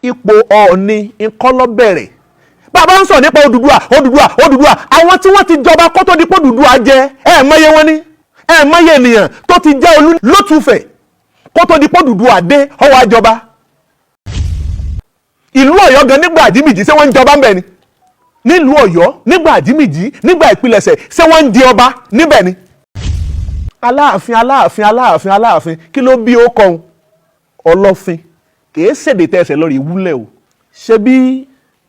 ipò Ọọ̀ni ńkọ́lọ́ bẹ̀rẹ̀ bàbá ń sọ nípa Odùduwà àwọn tí wọ́n ti jọba kó tó di pé Odùduwà jẹ mọye wọn ni mọye ènìyàn tó ti jẹ́ olú lótùfẹ̀ kó tó di pé Odùduwà dé ó wá jọba. ìlú Ọ̀yọ́ gan nígbà àjímìjì ṣé wọ́n ń jọba ń bẹ̀ ni nílùú Ọ̀yọ́ nígbà àjímìjì nígbà ìpilẹ̀ṣẹ̀ ṣé wọ́n ń di ọba níbẹ̀ ni. Aláàfin kí ló bí ó kọ́ Ọlọ́fin kìí ṣèdè tẹ̀sẹ̀ lórí ìwúlẹ̀ o ṣé bí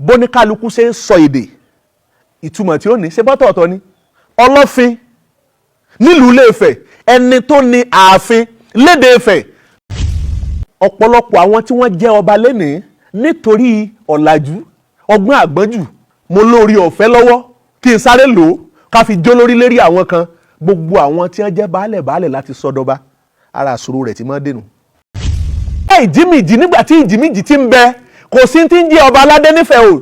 bóníkálukú ṣe ń sọ èdè ìtumọ̀ tí ó ní ṣe bọ́tọ̀ọ̀tọ̀ ni. Ọlọ́fin nílùú Ilé-Ifẹ̀ ẹni tó ní ààfin lédè Ifẹ̀. Ọ̀pọ̀lọpọ̀ àwọn tí wọ́n jẹ́ ọba lénìí nítorí ọ̀làjú ọgbọ́n àgbọ́njù mo lórí ọ̀fẹ́ lọ́wọ́ kí n sáré lò ó ká fi jó lórí lérí àwọn kan gbogbo àwọn tí wọ́n jẹ́ baálẹ̀ láti sọdọba ara àṣòro rẹ̀ ti máa dènù. ìjímìjì nígbà tí ìjímìjì ti ń bẹ kò sí ti ń jẹ́ ọba aládé nífẹ̀ẹ́ o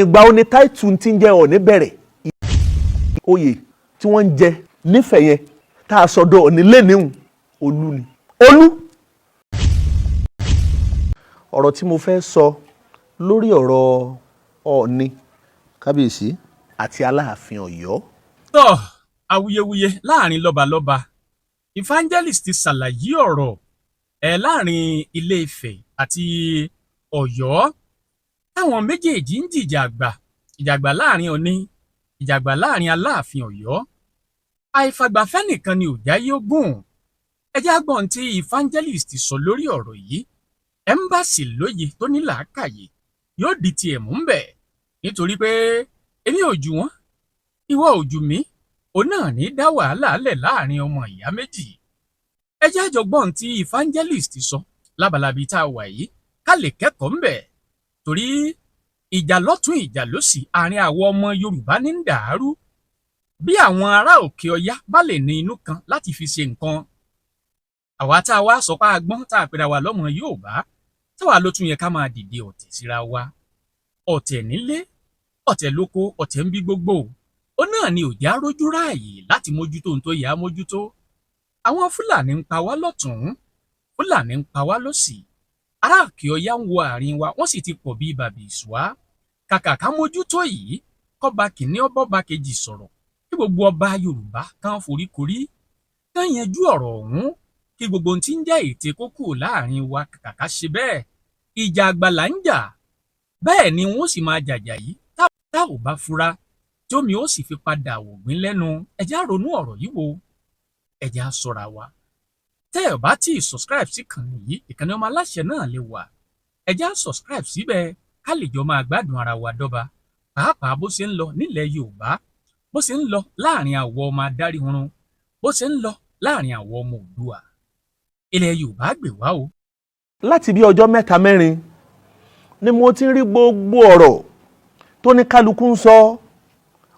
ìgbà oní táìtù ti ń jẹ́ Ọọ̀ni bẹ̀rẹ̀ oyè tí wọ́n ń jẹ nífẹ̀ẹ́ yẹn tá a sọdọ̀ Ọọ̀ni lẹ́nìhùn olú ni olú. ọ̀rọ̀ tí mo fẹ́ sọ lórí ọ̀rọ̀ Ọọ̀ni kábíyèsí àti Aláàfin Ọ̀yọ́. tọ́ awuyewuye láàrin lọ́balọ́ba Ifangelist ti ṣàlàyé ọ̀rọ̀ láàrin Ilé-Ifẹ̀ àti Ọ̀yọ́ táwọn méjèèjì ń ìjàgbá láàrin Ọọ̀ni ìjàgbá láàrin Aláàfin Ọ̀yọ́ àìfàgbàfẹ́ nìkan ni ò jáyé ogún ẹjẹ́ àgbọ̀n tí Ifangelist sọ lórí ọ̀rọ̀ yìí ẹ́mbàsì lóye tó ní làákàyè yóò di tiẹ̀ mú bẹ̀ nítorí pé èmi ò jù wọ́n ìwọ ò jù mí òun náà ní dá wàhálà lẹ̀ láàrin ọmọ ìyá méjì ẹjẹ́ àjọgbọ́n tí Ifangelist sọ lábalábí tá a wà yìí ká lè kẹ́kọ̀ọ́ ń bẹ̀ torí ìjà lọ́tún ìjà lósì àárín àwọn ọmọ Yorùbá ní ń dàárú bí àwọn ará òkè ọya bá lè ní inú kan láti fi ṣe nǹkan àwa tá a wá sọ pé agbọ́n tá a pera wa lọ́mọ Yorùbá táwa ló tún yẹ ká máa dìde ọ̀tẹ̀ síra wa ọ̀tẹ̀ nílé ọ̀tẹ̀ lóko ọ̀tẹ̀ ń bí gbogbo ó náà ni òjá rójú ráàyè láti mójútó ohun tó yẹ á mójútó àwọn Fúlàní ń pa wá lọ́tùn-ún Fúlàní ń pa wá lósì ará òkè ọya ń wo àárín wa wọ́n sì ti pọ̀ bí bàbí ìṣúá kàkà ká mójútó yìí kọ́ba kìíní ọbọ̀ba kejì sọ̀rọ̀ kí gbogbo ọba Yorùbá kan foríkorí kán yanjú ọ̀rọ̀ ọ̀hún kí gbogbo ohun tí ń jẹ́ ète kókó láàrin wa kàkà ṣe bẹ́ẹ̀ ìjà àgbàlá ń jà bẹ́ẹ̀ ni wọ́n sì máa jàjà yìí tá ò bá fura tí omi ó sì fi padà wògbín lẹ́nu ẹ̀já ronú ọ̀rọ̀ yìí wo ẹ̀já ṣọ́ra wa tẹ́ ẹ̀ bá tí ì subscribe sí ìkànnì yìí ìkànnì ọmọ aláṣẹ náà lè wà ẹ̀já subscribe síbẹ̀ ká lè jọ máa gbádùn ara wa dọ́ba pàápàá bó ṣe ń lọ nílẹ̀ Yorùbá bó ṣe ń lọ láàrin àwọn ọmọ adarí hurun bó ṣe ń lọ láàrin àwọn ọmọ Oòduà ilẹ̀ Yorùbá gbè wá o. láti bí ọjọ́ mẹ́ta mẹ́rin ni mo ti ń rí gbogbo ọ̀rọ̀ tó ní kálukú ń sọ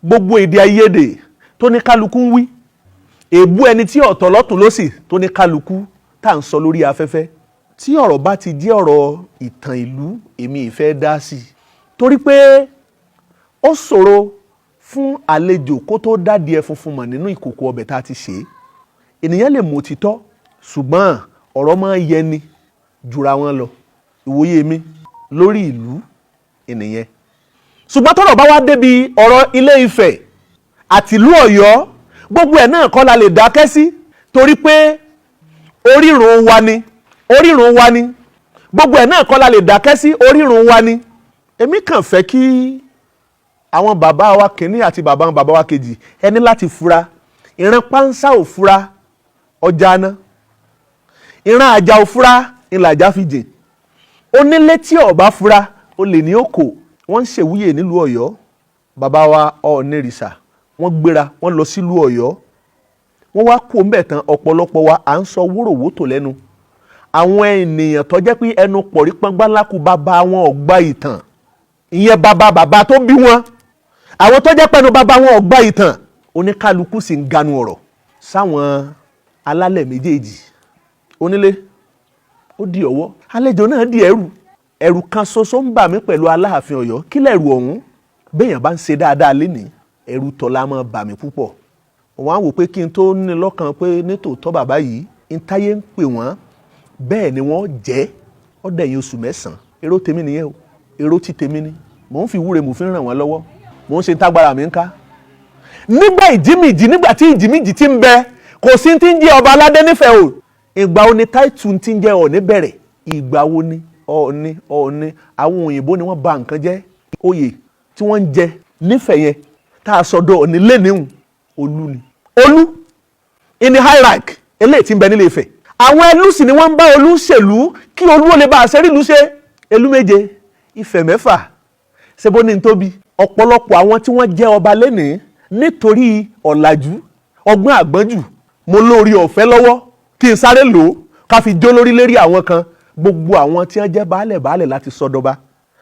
gbogbo èdè àìyedè tó ní kálukú ń wí èébú ẹni tí ọ̀tọ̀ lọ́tún lósì tó ní kálukú tá à ń sọ lórí afẹ́fẹ́ tí ọ̀rọ̀ bá ti jẹ́ ọ̀rọ̀ ìtàn ìlú èmi ìfẹ́ dá sí i torí pé ó ṣòro fún àlejò kó tó dádìí ẹ funfun mọ̀ nínú ìkòkò ọbẹ̀ tá a ti ṣe ènìyàn lè mọ̀ òtítọ́ ṣùgbọ́n ọ̀rọ̀ máa ń yẹni jura wọn lọ ìwòye mi lórí ìlú ènìyàn ṣùgbọ́n tọ́rọ̀ bá wá débi ọ̀rọ̀ Ilé-Ifẹ̀ àtìlú Ọ̀yọ́ gbogbo ẹ̀ náà kọ́ la lè dákẹ́ sí torí pé orírun wa ni gbogbo ẹ̀ náà kọ́ la lè dákẹ́ sí orírun wa ni èmi kàn fẹ́ kí àwọn bàbá wa kìíní àti bàbá wa kejì ẹni láti fura ìran pánsá ò fura ọjà náà ìran àjà ò fura ìlàjà fi jìn onílé tí ọba fura olè ní òkò wọ́n ń ṣèwúyè nílùú Ọ̀yọ́ bàbá wa Ọ̀nìrìṣà wọ́n gbéra wọ́n lọ sílùú Ọ̀yọ́ wọ́n wá kó ń bẹ̀ tán ọ̀pọ̀lọpọ̀ wa à ń sọ wúròwótò lẹ́nu àwọn ènìyàn tó jẹ́ pé ẹnu pọ̀rí pọ́ngbálákù bàbá wọn ọ̀gbá ìtàn ìyẹn bàbá tó bí wọn àwọn tó jẹ́ pẹ́nu bàbá wọn ọ̀gbá ìtàn oníkálukú sì ń ganu ọ̀rọ̀ sáwọn alálẹ̀ méjèèjì onílé ó di ọwọ́ àlejò náà di ẹrù kan ṣoṣo ń bà mí pẹ̀lú Aláàfin Ọ̀yọ́ kílẹ̀ ẹrù ọ̀hún béèyàn bá ń ṣe dáadáa lénìí ẹrù tọ́lá máa bà mí púpọ̀ wọ́n á wò pé kí n tó ní lọ́kàn pé nítòótọ́ bàbá yìí ń táyé ń pè wọ́n bẹ́ẹ̀ ni wọ́n jẹ́ ọ̀dẹ̀yìn oṣù mẹ́sàn-án èrò tèmi nìyẹn o, èrò tí tèmi ni, mò ń fi wúre mò fi ń ràn wọ́n lọ́wọ́, mò ń ṣe tágbára mi ń ká. Nígbà ìjímìjì, nígbà tí ìjímìjì ti ń bẹ, kò sí ti ń jẹ́ ọba aládé nífẹ̀ẹ́ o. Ìgbà wo ni táìtù ti ń jẹ́ Ọọ̀ni bẹ̀rẹ̀? Ìgbà wo ni Ọọ̀ni àwọn òyìnbó ni wọ́n bà nǹkan jẹ́. Oyè tí wọ́n ń jẹ nífẹ̀ẹ́ yẹn tá a sọdọ̀ Ọọ̀ni lẹ́nìhùn Olú ni. Olú in the high rank eléyìí tí ń bẹ nílé Ifẹ̀. Àwọn ẹlú sì ni wọ́n ń bá Olú ṣèlú kí Olú ó lè bá àṣẹ rílu ṣe. Ẹlú méje, Ifẹ̀ mẹ́fà, ṣe bó ní ń tóbi. Ọ̀pọ̀lọpọ̀ àwọn tí wọ́n jẹ́ ọba lẹ́nìí nítorí ọ̀làjú, ọgbọ́n àgbọ́njù, mo lórí ọ̀fẹ́ lọ́wọ́ kí n sáré lò ó ká fi jó lórí lérí àwọn kan. Gbogbo àwọn tí wọ́n jẹ́ baálẹ̀ láti sọdọba,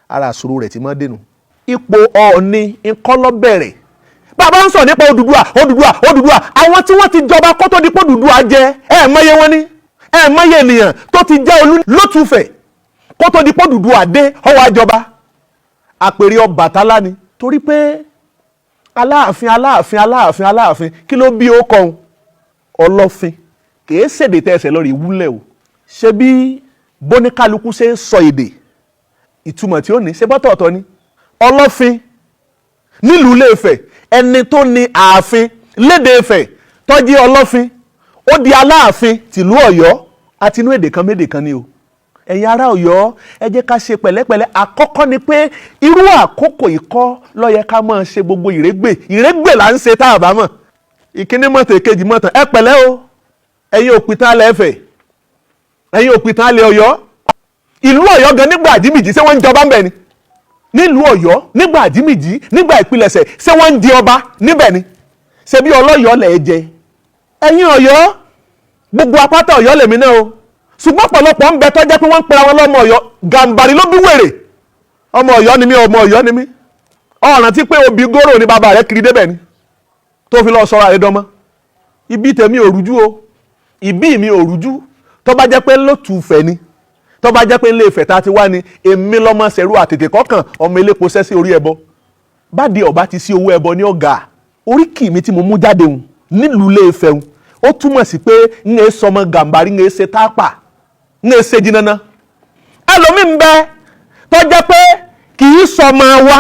ara àṣòro rẹ̀ ti máa dènù. Ipò Ọọ̀ni ńkọ́ bẹ̀rẹ̀. Bàbá ń sọ nípa Odùduwà àwọn tí wọ́n ti jọba kó tó di pé Odùduwà jẹ mọye wọn ni, mọye ènìyàn tó ti jẹ́ Olú lótùfẹ̀ kó tó di pé Odùduwà dé ọwọ́ àjọba. Àpèrè Ọbàtálá ni, torí pé Aláàfin kí ló bí ó kọ́ Ọlọ́fin, kìí ṣèdè tẹ̀sẹ̀ lórí ìwúlẹ̀ o. Ṣé bí bóníkálukú ṣe ń sọ èdè ìtumọ̀ tí ó ní ṣe bọ́tọ̀ọ̀tọ̀ ni. Ọlọ́fin nílùú Ilé Ifẹ̀, ẹni tó ní ààfin lédè Ifẹ̀ tó jẹ́ Ọlọ́fin, ó di Aláàfin tìlú Ọ̀yọ́, àti inú èdè kan médè kan ni o. Ẹ̀yin ará Ọ̀yọ́, ẹ jẹ́ ká ṣe pẹ̀lẹ́pẹ̀lẹ́. Àkọ́kọ́ ni pé irú àkókò ìkọ́ ló yẹ ká máa ṣe gbogbo ìrégbè là ń ṣe tá a bá mọ̀. Ìkíní mọ̀tàn èkejì mọ̀tàn, ẹ pẹ̀lẹ́ o. Ẹ̀yin òpìtàn alẹ́ Ifẹ̀, ẹ̀yin òpìtàn alẹ́ Ọ̀yọ́. Ìlú Ọ̀yọ́ gan nígbà àjímìjì ṣé wọ́n ń jọba ń bẹ̀ ni? Nílùú Ọ̀yọ́ nígbà àjímìjì nígbà ìpilẹ̀ṣẹ̀ ṣé wọ́n ń di ọba níbẹ̀ ni? Ṣé bí ọlọ́yọ̀ lẹ̀ jẹ? Ẹ̀yin Ọ̀yọ́, gbogbo apáta Ọ̀yọ́ lèmi náà o. Ṣùgbọ́n ọ̀pọ̀lọpọ̀ ń bẹ tó jẹ́ pé wọ́n ń pera wọn lọ́mọ Ọ̀yọ́. Gàǹbàrí ló bí wèrè. Ọmọ Ọ̀yọ́ ni mí, ọmọ Ọ̀yọ́ ni mí. Ọ̀ràn tí pé obì góró ni bàbá rẹ̀ kiri débẹ̀ ni tó fi lọ sọ́ra rẹ̀ dánmọ́. Ibi tèmi ò rújú o, ìbí mi ò rújú. Tó bá jẹ́ pé lótùfẹ̀ ni, tó bá jẹ́ pé Ilé Ifẹ̀ tá a ti wá ni, èmi lọ́mọ ṣẹ̀rú àtètè kọ́kàn ọmọ elépo sẹ́ sí orí ẹbọ. Báde ọba ti sí owó ẹbọ ní ọ̀gá. Oríkì mi tí mo mú jáde hùn nílùú Ilé Ifẹ̀ hùn, ó túmọ̀ sí pé ń ẹ sọmọ Gàǹbàrí, ń ẹ ṣe tápà, ń ẹ ṣe jìnnà. Ẹlòmíín bẹ tó jẹ́ pé kì í sọmọ wa,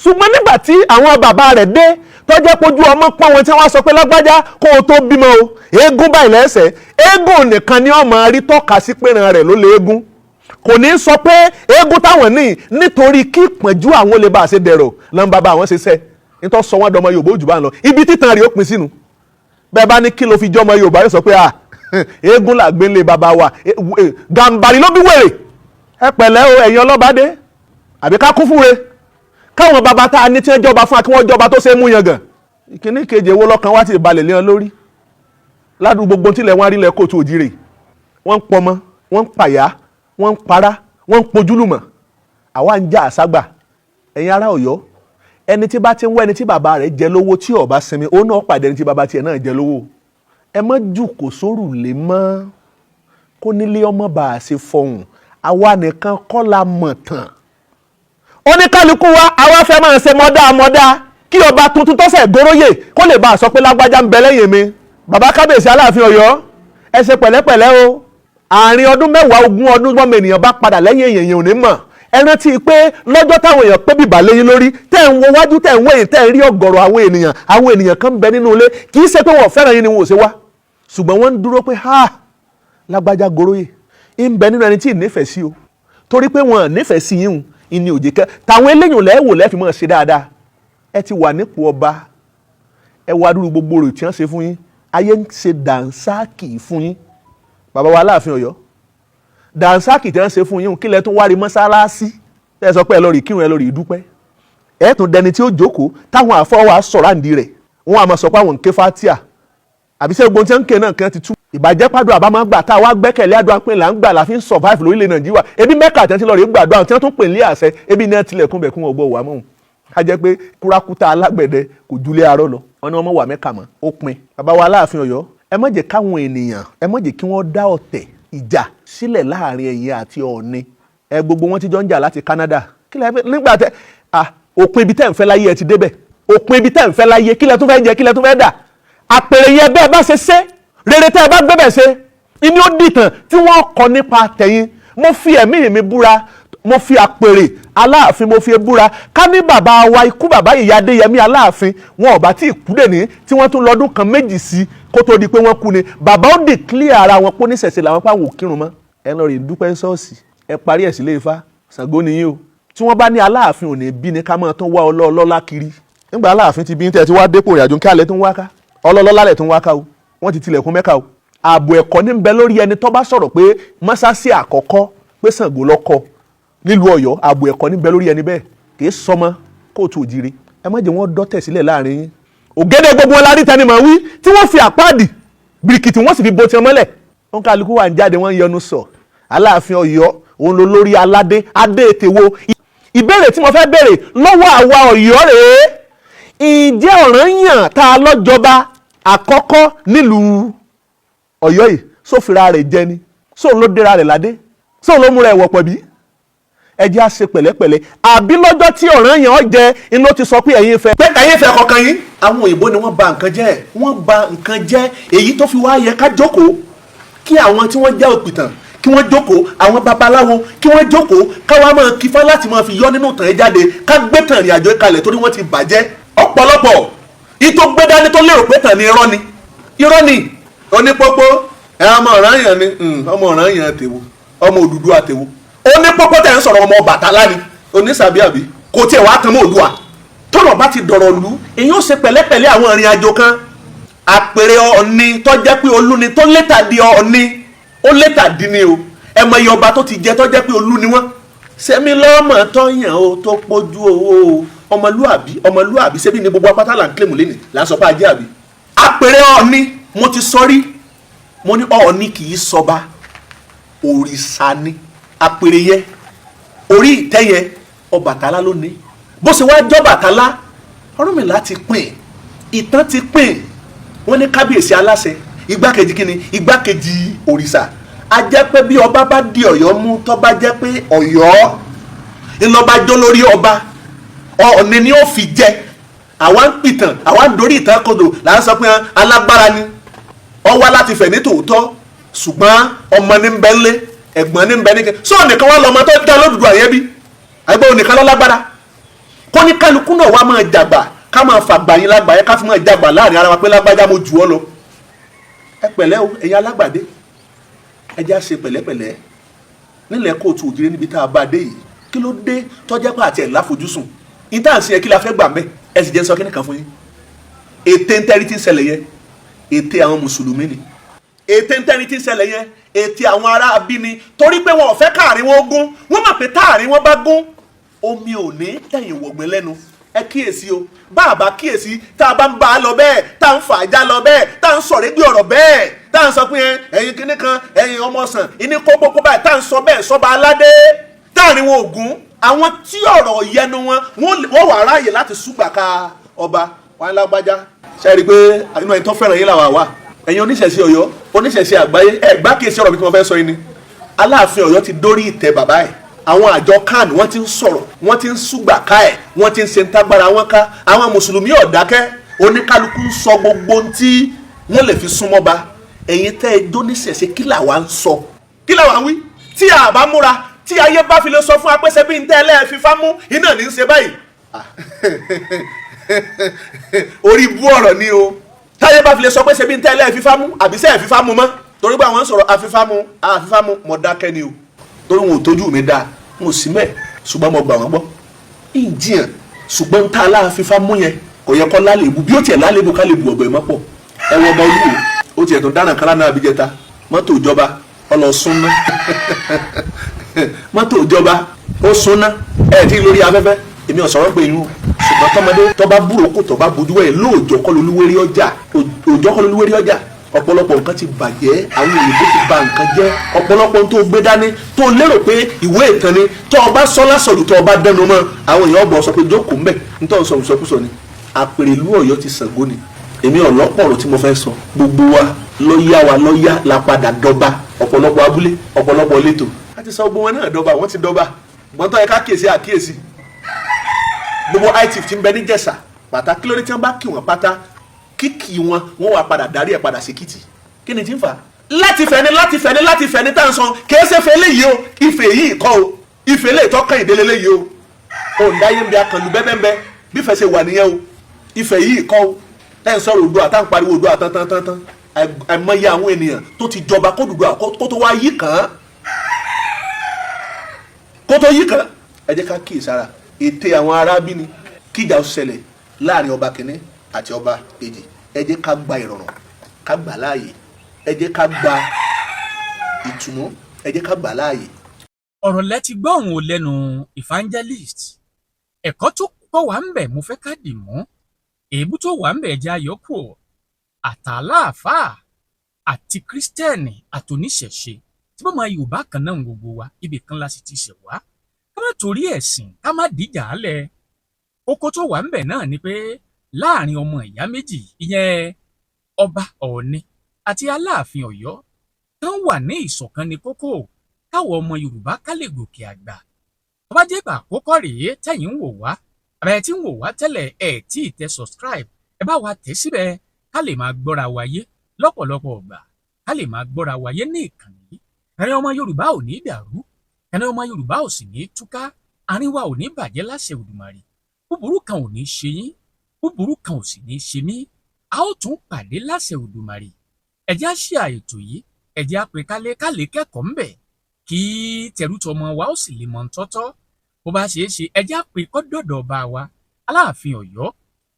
ṣùgbọ́n nígbà tí àwọn bàbá rẹ̀ dé tó jẹ́ pójú ọmọ pọ́n wọn tí wọ́n sọ pé lágbájá kó o tó bímọ o, eégún báyìí lẹ́sẹ̀, eégún nìkan ni ọmọ rí tọ́ka sí pẹ̀ràn rẹ̀ ló lé eégún. Kò ní sọ pé eégún táwọn ní nítorí kí ìpọ́njú àwọn lè bá a ṣe dẹ̀rọ̀ lọ́n bàbá àwọn ṣe sẹ́, nítorí sọ wọ́n dọmọ Yorùbá òjò bá ń lọ. Ibi títan rẹ̀ ó pin sínú. Bẹ́ẹ̀ bá ní kí ló fi jọmọ Yorùbá yóò sọ pé eégún làgbé ńlẹ̀ bàbá wa, Gàǹbàrí ló bí wèrè. Ẹ pẹ̀lẹ́ o ẹ̀yin ọlọ́bàdé, àbí ká kún fúnre káwọn bàbá tá a ní tí wọ́n jọba fún wa kí wọ́n jọba tó ṣe é mú yangàn. Ìkíní kejì owó lọ́kàn wá ti balẹ̀ lé wọn lórí. Ládùúgbò gbogbo tílẹ̀ wọn arílẹ̀ kóòtù òjìrè, wọ́n ń pọmọ, wọ́n ń pàyà, wọ́n ń para, wọ́n ń pojúlùmọ̀. Àwa ń jà àságbà. Ẹ̀yin ará Ọ̀yọ́, ẹni tí bá ti ń wá ẹni tí bàbá rẹ̀ jẹ lówó tí ó bá sinmi, ó náà pàdé ẹni tí bàbá tiẹ̀ náà jẹ lówó. Ẹ má jù kò sórù lè mọ́ kó nílé ọmọ bá a ṣe fọhùn. Àwa nìkan kọ́ la mọ̀ tán. Oníkálukú wa àwa fẹ́ máa ṣe mọ́dá kí ọba tuntun tọ́sẹ̀ góróyè kó lè bá a sọ pé lágbájá ń bẹ lẹ́yìn mi. Bàbá Kábíyèsí Aláàfin Ọ̀yọ́, ẹ ṣe pẹ̀lẹ́pẹ̀lẹ́ o. Àárín ọdún 10 ogún ọdún gbọ́mọ ènìyàn bá padà lẹ́yìn èèyàn ò ní mọ̀. Ẹ rántí pé lọ́jọ́ táwọn èèyàn pé bìbà léyìn lórí tẹ́ ń wo wájú tẹ́ ń wẹ̀yìn tẹ́ ń rí ọ̀gọ̀rọ̀ àwọn ènìyàn kan ń bẹ nínú ilé, kì í ṣe pé wọ́n fẹ́ràn yín ni wọn ò ṣe wá, ṣùgbọ́n wọ́n ń dúró pé lágbájá góróyè ń bẹ nínú ẹni tí ì nífẹ̀ẹ́ sí o, torí pé wọn ò nífẹ̀ẹ́ sí yín ìní òjì kẹ tàwọn eléyìn lẹ́wò lẹ́fì mọ́ ṣe dáadáa. Ẹ ti wà nípò ọba, ẹ wá dúró gbogbo rẹ̀ tí wọ́n ṣe fún yín, ayé ń ṣe dànsáàkì fún yín. Bàbá wa Aláàfin Ọ̀yọ́, dànsáàkì tí wọ́n ṣe fún yín kílẹ̀ tún wá rí mọ́sálásí ẹ sọ pé ẹ lọ rí kírun ẹ lọ rí dúpẹ́. Ẹ tún dẹni tí ó jókòó táwọn àfọwọ́ sọ̀rọ̀ àǹdí rẹ̀ wọ́n á máa sọ pé àwọn ń ké fatia àbí sẹ́ gbogbo tí wọ́n ń ké náà kí wọ́n ti tú. Ìbàjẹ́ pàdùn àbá máa ń gbà tá a wá gbẹ́kẹ̀lé àdúrà pé là ń gbà la fi ń survive lórílẹ̀ Nàìjíríà. Ebi Mecca tí wọ́n ti lọ rí gbàdúrà tí wọ́n tún pè ní àṣẹ ebi ní ẹ tilẹ̀kùn bẹ̀ kún ọgbọ́ wà mọ́. Ká jẹ́ pé kúrakúta alágbẹ̀dẹ kò júlé arọ́ lọ. Wọ́n ní wọ́n mọ̀ wà Mecca mọ́ ó pin. Bàbá wa Aláàfin Ọ̀yọ́, ẹ má jẹ́ káwọn ènìyàn, ẹ má jẹ́ kí wọ́n dá ọ̀tẹ̀ ìjà sílẹ̀ láàrin ẹ̀yin àti Ọọ̀ni. Ẹ gbogbo wọn ti jọ ń jà láti Canada. Kí lẹ fẹ́ nígbà tẹ òpin ibi tẹ́ ń fẹ́ láyé ẹ ti débẹ̀. Òpin ibi tẹ́ ń fẹ́ láyé kí lẹ tún fẹ́ jẹ kí lẹ tún fẹ́ dà. Àpèrè yẹn bẹ́ẹ̀ bá ṣe ṣe rere tẹ́ ẹ bá gbẹ́bẹ̀ ṣe inú ó dìtàn tí wọ́n kọ nípa tẹ̀yìn. Mo fi ẹ̀mí mi búra mo fi àpèrè Aláàfin mo fi búra ká ní bàbá wa ikú bàbá Ìyá Adéyẹmí Aláàfin wọn ò bá tí ì kú dèní tí wọ́n tún lọ́dún kan méjì sí kó tó di pé wọ́n kú ni bàbá ó declare ara wọn pé oníṣẹ̀ṣe làwọn pàwọn ò kírun mọ́ ẹ lọ rè dúpẹ́ ṣọ́ọ̀ṣì ẹ parí ẹ̀ sílé Ifá Ṣàngó nìyí o tí wọ́n bá ní Aláàfin ò ní bí ni ká máa tún wá ọlọ́ọ̀lọ́lá kiri nígbà Aláàfin ti bí tẹ́ ti wá dépò ìrìnàjò kí alẹ́ tún wá ká ọlọ́ọ̀lọ́lá lẹ̀ tún wá ká o wọ́n ti tilẹ̀kùn Mẹ́kà o ààbò ẹ̀kọ́ ní bẹ lórí ẹni tó bá sọ̀rọ̀ pé mọ́sáàsì àkọ́kọ́ pé Ṣàngó lọ́kọ́ nílùú Ọ̀yọ́ ààbò ẹ̀kọ́ ní bẹ lórí ẹni bẹ́ẹ̀ kì í sọmọ kóòtù òjìrè ẹ má jẹ́ wọ́n dọ́tẹ̀ sílẹ̀ láàrin yín ògèdè gbogbo wọn lárí tẹni mọ̀ wí tí wọ́n fi àpáàdì bìrìkìtì wọ́n sì fi bo tiẹ̀ mọ́lẹ̀ wọn kálukú wà ń jáde wọ́n ń yọnu sọ Aláàfin Ọ̀yọ́ òun ló lórí aládé adé ètè wo ìbéèrè tí mo fẹ́ béèrè lọ́wọ́ àwa Ọ̀yọ́ rèé ǹjẹ́ ọ̀ranyàn tá a lọ́jọba àkọ́kọ́ nílùú Ọ̀yọ́ yìí sófìrà rẹ̀ jẹ ni sóun ló déra rẹ̀ ládé sóun ló múra ẹ̀ wọ̀pọ̀ bí ẹ jẹ́ á ṣe pẹ̀lẹ́pẹ̀lẹ́ àbí lọ́jọ́ tí ọ̀ranyàn jẹ inú ti sọ pé ẹ̀yin fẹ́ kọ̀ọ̀kan yín. àwọn òyìnbó ni wọ́n ba nǹkan jẹ́ èyí tó fi wá yẹ ká jókòó kí àwọn tí wọ́n jẹ́ òpìtàn kí wọ́n jókòó àwọn babaláwo kí wọ́n jókòó káwa máa kífá láti máa fi yọ nínú tàn ẹ́ jáde ká gbé tàn ìrìn àjò kalẹ̀ torí wọ́n ti bàjẹ́ ọ̀pọ̀lọpọ̀ ìtò gbé dání tó lérò pé tàn ní irọ́ ni onípópó ọmọ ọ̀ranyàn ni ọmọ ọ̀ranyàn tèwo ọmọ Odùduwà tèwo onípópó tẹ̀ ń sọ̀rọ̀ ọmọ Ọbàtálá ni onísàbíàbí kò tiẹ̀ wá tán mọ́ Oòduà tọ́rọ̀ bá ti dọ̀rọ̀ lù èyí ó ṣe pẹ̀lẹ́pẹ̀lẹ́ àwọn ìrìn àjò kan àpèrè Ọọ̀ni tó jẹ́ pé Olú ni tó létà di Ọọ̀ni ó létà dín ní o ẹ mọ iye ọba tó ti jẹ tó jẹ́ pé Olú ni wọ́n sẹ́mi lọ́mọ tọ́yàn o tó pójú owó o ọmọlúàbí ṣebí ni gbogbo apáta là ń kílèmù lẹ́nìí là ń sọ pé ajé àbí. àpèrè Ọọ̀ni mo ti sọ rí mo ní Ọọ̀ni kì í sọba òrìṣà ni àpèrè yẹn orí ìtẹ́ yẹn Ọbàtálá ló ní bó ṣe wá jọ́bàtálá Ọ̀rúnmìlà ti pín ìtàn ti pín wọ́n ní kábíyèsí aláṣẹ igbákejì kínní igbákejì òrìṣà a jẹ́ pé bí ọba bá di Ọ̀yọ́ mú tó bá jẹ́ pé Ọ̀yọ́ ńlọba jó lórí ọba Ọọ̀ni ni ó fi jẹ àwa ń pìtàn àwa ń dorí ìtàn kodò là ń sọ pé alágbára ni ó wá láti fẹ̀ ní tòótọ́ ṣùgbọ́n ọmọ ní ń bẹ ńlé ẹ̀gbọ́n ní ń bẹ ní kẹ́ sọ nìkan wá lọ́mọ tó dá lódùdú àyẹ́ bí àgbẹ̀ onìkan lọ́lágbára kó ní kálukú náà wá máa jàgbà ká máa fàgbà yín lágbà yẹn ká fi máa jàgbà láàrin ara wa pé lágbájá mo jù ọ́ lọ ẹ pẹ̀lẹ́ o ẹ̀yin alágbàdé ẹ já ṣe pẹ̀lẹ́pẹ̀lẹ́ nílẹ̀ kóòtù òjìrè níbi tá a bá dé yìí kí ló dé tọ́jẹ́ pé àti ẹ̀ láfojúsùn ìtànsí ẹ kí la fẹ́ gbà mẹ́ ẹ sì jẹ́ sọ kí nìkan fún yín ète ntẹ́rí tí ń ṣẹlẹ̀ yẹn ète àwọn mùsùlùmí ni ète ntẹ́rí tí ń ṣẹlẹ̀ yẹn ète àwọn ará abíní torí pé wọn ò fẹ́ káàrin wọn gún wọn mọ̀ pé táàrin wọn bá gún omi ò ní tẹ̀yìn wọ̀gbìn lẹ́nu ẹ kíyèsí o bá a bá kíyèsí tá a bá ń bá a lọ bẹ́ẹ̀ tá a ń fà á já lọ bẹ́ẹ̀ tá a ń sọ̀rọ̀ gbé ọ̀rọ̀ bẹ́ẹ̀ tá a ń sọ pé ẹ̀yin kinní kan ẹ̀yin ọmọ sàn ìní kókó báyìí tá a ń sọ bẹ́ẹ̀ sọ́ba aládé táàrin wọn ò gún àwọn tí ọ̀rọ̀ yẹnu wọ́n wà ráàyè láti súgbà ka ọba wọn lágbájá ṣe rí i pé inú ẹni tó fẹ́ràn yín làwà wà ẹ̀yin oníṣẹ̀ṣe Ọ̀yọ́ oníṣẹ̀ṣe àgbáyé ẹ̀gbá kìí ṣe ọ̀rọ̀ bí wọ́n fẹ́ sọ yín ni Aláàfin Ọ̀yọ́ ti dórí ìtẹ́ bàbá ẹ̀ àwọn àjọ kan wọ́n ti ń sọ̀rọ̀ wọ́n ti ń súgbà ká ẹ̀ wọ́n ti ń ṣe ń tágbára wọn ká àwọn mùsùlùmí ọ̀dákẹ́ oníkálukú ń sọ gbogbo tí wọ́n lè fi súnmọ́ ba ẹ̀yin tẹ́ ẹ dóníṣẹ̀ṣe kí làwa ń sọ kí làwa ń wí tí a bá múra tí ayé bá fi lè sọ fún apẹ́sẹ́ bí n tẹ́ ẹlẹ́ẹ̀fífá mú iná ní í ṣe báyìí orí bú ọ̀rọ̀ ni o táyé bá fi lè sọ pé ṣe bí n tẹ́ ẹlẹ́ẹ̀fífá mú àbí sẹ́ ẹ̀fífá mú mọ́ torí pé àwọn ń sọ̀rọ̀ àfífá mú mọ̀ dákẹ́ ni o torí wọn ò tójú mi dáa wọn ò sí mẹ́ẹ̀ ṣùgbọ́n mo gbà wọ́n gbọ́ ìjìyàn ṣùgbọ́n tá a láàfífá mú yẹn kò yẹ kọ́ lálébù bí ó tiẹ̀ lálébù ká lè bu ọ̀bẹ mọ́pọ̀ ẹ wọ ọba olúwo ó tiẹ̀ tó dáná kálá náà àbíjẹta mọ́tò ìjọba ọlọ́sùnná mọ́tò ìjọba ó súnná ẹ̀ tí lórí afẹ́fẹ́ èmi ò sọ̀rọ̀ pé irun ṣùgbọ́n tọ́mọdé tọ́ba búrò kò tọ́ba bójú ẹ̀ lóòjọ́ kọ́ lolúwérí ọjà ọ̀pọ̀lọpọ̀ nǹkan ti bàjẹ́ àwọn òyìnbó ti ba nǹkan jẹ́ ọ̀pọ̀lọpọ̀ tó gbé dání tó lérò pé ìwé ìtàn ni tó ọba sọ́lá sọ̀rọ̀ tó ọba dẹnu mọ́ àwọn èèyàn ọ̀bọ̀ sọ pé jókòó mbẹ̀ nítorí sọ̀rọ̀ sọkúsọ ni àpèrè ìlú Ọ̀yọ́ ti Ṣàngó ni èmi ọ̀lọ́pọ̀ ọ̀rọ̀ tí mo fẹ́ sọ gbogbo wa lọ́yà la padà dọba ọ̀pọ̀lọpọ̀ abúlé ọ̀pọ̀lọpọ̀ ìletò láti sọ gbogbo wọn náà dọba wọ́n ti dọba gbọ́ntọ́ yẹ ká àkíyèsí gbogbo itif ti ń bẹ ní Jẹ̀ṣà pátá kí ló dé tí wọ́n bá kí wọ́n pátá kíkì wọn wà padà darí ẹ̀ padà sí Èkìtì kí ni tí ń fà láti fẹ́ ni tá à ń sọ kìí ṣe fẹ́ léyìí o Ifẹ̀ yìí kọ́ o Ifẹ̀ lè tọ́kàn ìdílé léyìí o òǹdáyé ń bẹ akànlù bẹ́ẹ̀bẹ́ẹ̀ bí Ifẹ̀ ṣe wà nìyẹn o Ifẹ̀ yìí kọ́ o ẹ̀ ń sọ̀rọ̀ Oòduà tá ń pariwo Oòduà tán àìmọye àwọn ènìyàn tó ti jọba kó Oòduà kó tó wá yí kàn án kó tó yí kàn án. Ẹ jẹ́ ká kíyèsára ète àwọn arábí ni kíjà ó ṣẹlẹ̀ láàrin ọba kìíní àti ọba kejì. Ẹ jẹ́ ká gba ìrọ̀rùn ká gbà láàyè ẹ jẹ́ ká gba ìtùnú ẹ jẹ́ ká gbà láàyè. ọ̀rọ̀ lẹ ti gbọ́ òun ò lẹ́nu Ifangelist. ẹ̀kọ́ tó kọ́ wà ń bẹ̀ mo fẹ́ ká dì mọ́ èébú tó wà ń bẹ̀ jẹ́ àyọkù àtàláàfáà àti kírísítẹ́nì àtòníṣẹ̀ṣe tí bọ́mọ Yorùbá kan náà gbogbo wa ibì kan la sì ti ṣẹ̀ wá ká má torí ẹ̀sìn ká má dìjà álẹ̀. kókó tó wà ń bẹ̀ náà ni pé láàrin ọmọ ìyá méjì ìyẹn ọba Ọọ̀ni àti Aláàfin Ọ̀yọ́ tán wà ní ìṣọ̀kan ní kókó káwọn ọmọ Yorùbá ká lè gòkè àgbà. tó bá jẹ́ ìgbà àkọ́kọ́ rèé tẹ̀yin ń wò wá àbẹ̀ tí ń wò wá tẹ́lẹ̀ ẹ̀ tí ì tẹ subscribe ẹ bá wa tẹ̀ síbẹ̀ ká lè máa gbọ́ra wáyé lọ́pọ̀lọpọ̀ ọgbà ká lè máa gbọ́ra wáyé ní ìkànnì. ẹ̀yin ọmọ Yorùbá ò ní dàrú ẹ̀yin ọmọ Yorùbá ò sì ní túká àárín wa ò ní bàjẹ́ láṣẹ Òdùmarè búburú kan ò ní ṣe yín búburú kan ò sì ní ṣe mí a ó tún pàdé láṣẹ Òdùmarè. ẹ jẹ́ á ṣe àètò yìí ẹ jẹ́ á pè kálẹ̀ kẹ́kọ̀ọ́ ńbẹ̀ kí tẹrútọmọ wa ó sì lè mọ̀ ntọ́tọ́ bó bá ṣeé ṣe ẹ jẹ́ á pè kó dọ̀dọ̀ ọba wa Aláàfin Ọ̀yọ́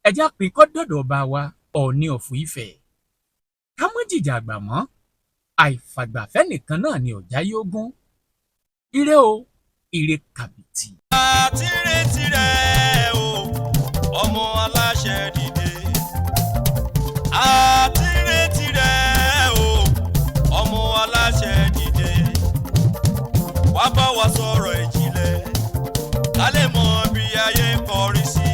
ẹ jẹ́ á pè kó dọ̀dọ̀ ọba wa Ọọ̀ni of Ifẹ̀. ká mọ́ jìjà àgbà mọ́ àìfàgbàfẹ́ nìkan náà ni ọ̀já yóò gún. ire o ire kàbìtì. àtirẹ̀tirẹ̀ o ọmọ aláṣẹ dìde. àtirẹ̀tirẹ̀ o ọmọ aláṣẹ dìde. wá bá wa sọ̀rọ̀ ìjìnlẹ̀ ká lè mọ bí ayé ń kọrí sí.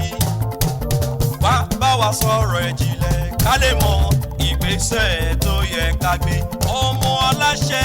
wá bá wa sọ̀rọ̀ ìjìnlẹ̀ ká lè mọ ìgbésẹ̀ tó yẹ ká gbé. ọmọ aláṣẹ.